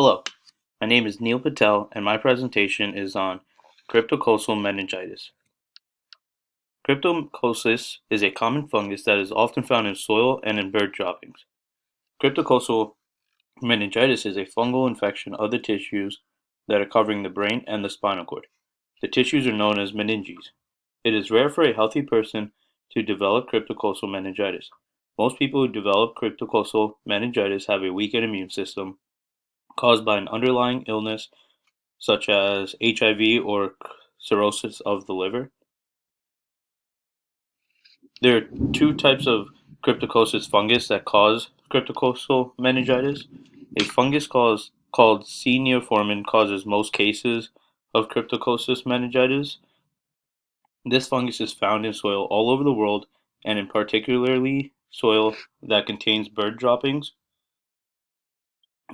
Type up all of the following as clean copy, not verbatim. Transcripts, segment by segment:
Hello, my name is Neil Patel and my presentation is on cryptococcal meningitis. Cryptococcus is a common fungus that is often found in soil and in bird droppings. Cryptococcal meningitis is a fungal infection of the tissues that are covering the brain and the spinal cord. The tissues are known as meninges. It is rare for a healthy person to develop cryptococcal meningitis. Most people who develop cryptococcal meningitis have a weakened immune system caused by an underlying illness such as HIV or cirrhosis of the liver. There are two types of cryptococcal fungus that cause cryptococcal meningitis. A fungus called C. neoformin causes most cases of cryptococcal meningitis. This fungus is found in soil all over the world and in particularly soil that contains bird droppings.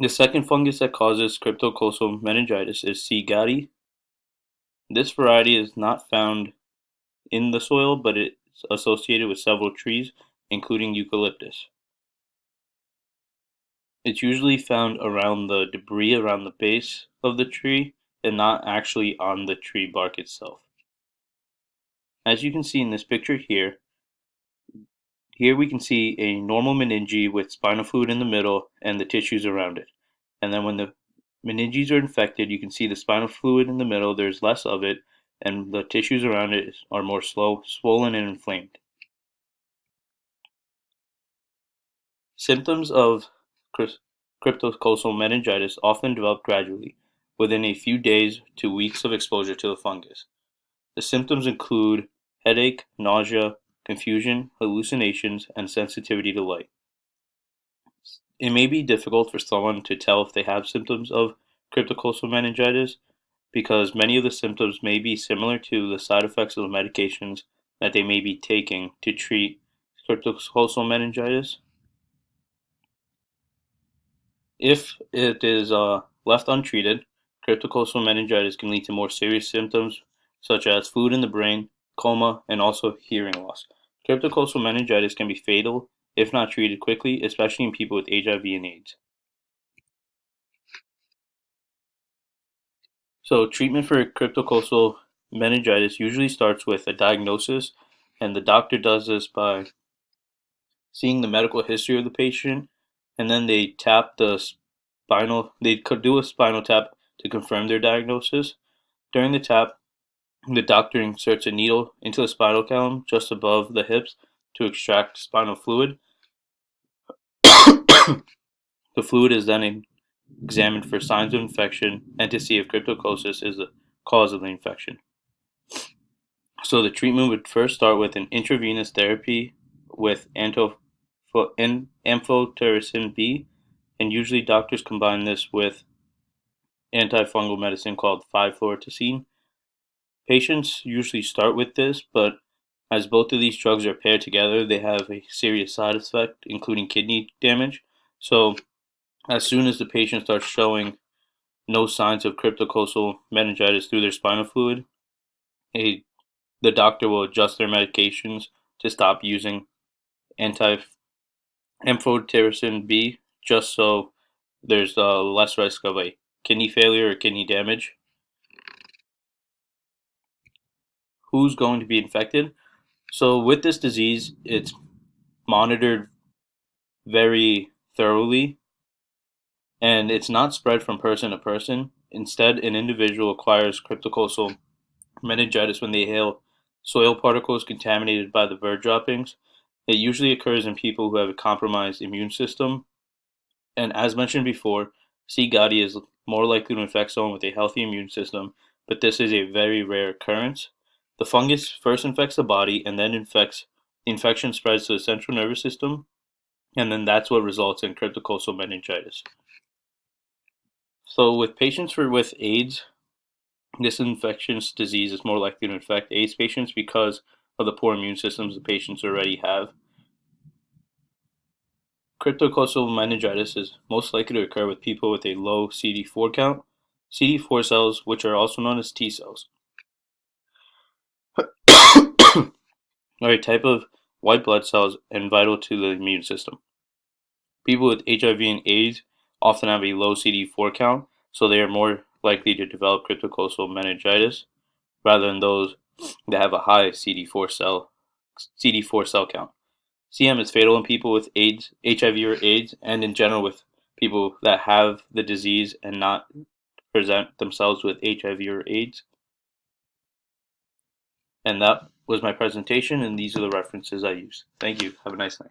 The second fungus that causes cryptococcal meningitis is C. gatti. This variety is not found in the soil, but it's associated with several trees, including eucalyptus. It's usually found around the debris around the base of the tree and not actually on the tree bark itself. As you can see in this picture here we can see a normal meninge with spinal fluid in the middle and the tissues around it. And then when the meninges are infected, you can see the spinal fluid in the middle, there's less of it, and the tissues around it are more swollen and inflamed. Symptoms of cryptococcal meningitis often develop gradually, within a few days to weeks of exposure to the fungus. The symptoms include headache, nausea, confusion, hallucinations, and sensitivity to light. It may be difficult for someone to tell if they have symptoms of cryptococcal meningitis because many of the symptoms may be similar to the side effects of the medications that they may be taking to treat cryptococcal meningitis. If it is left untreated, cryptococcal meningitis can lead to more serious symptoms such as fluid in the brain, coma, and also hearing loss. Cryptococcal meningitis can be fatal if not treated quickly, especially in people with HIV and AIDS. So treatment for cryptococcal meningitis usually starts with a diagnosis, and the doctor does this by seeing the medical history of the patient, and then they could do a spinal tap to confirm their diagnosis. During the tap, the doctor inserts a needle into the spinal column just above the hips to extract spinal fluid. The fluid is then examined for signs of infection and to see if cryptococcal is the cause of the infection. So the treatment would first start with an intravenous therapy with amphotericin B, and usually doctors combine this with antifungal medicine called 5-fluorouracil. Patients usually start with this, but as both of these drugs are paired together, they have a serious side effect, including kidney damage. So as soon as the patient starts showing no signs of cryptococcal meningitis through their spinal fluid, the doctor will adjust their medications to stop using amphotericin B, just so there's less risk of a kidney failure or kidney damage. Who's going to be infected? So with this disease, it's monitored very thoroughly, and it's not spread from person to person. Instead, an individual acquires cryptococcal meningitis when they inhale soil particles contaminated by the bird droppings. It usually occurs in people who have a compromised immune system, and as mentioned before, C. gatti is more likely to infect someone with a healthy immune system, but this is a very rare occurrence. The fungus first infects the body, and then the infection spreads to the central nervous system, and then that's what results in cryptococcal meningitis. So with patients with AIDS, this infectious disease is more likely to infect AIDS patients because of the poor immune systems the patients already have. Cryptococcal meningitis is most likely to occur with people with a low CD4 count. CD4 cells, which are also known as T cells, are a type of white blood cells and vital to the immune system. People with HIV and AIDS often have a low CD4 count, so they are more likely to develop cryptococcal meningitis rather than those that have a high CD4 cell count. CM is fatal in people with AIDS, HIV or AIDS, and in general with people that have the disease and not present themselves with HIV or AIDS. And that was my presentation, and these are the references I used. Thank you. Have a nice night.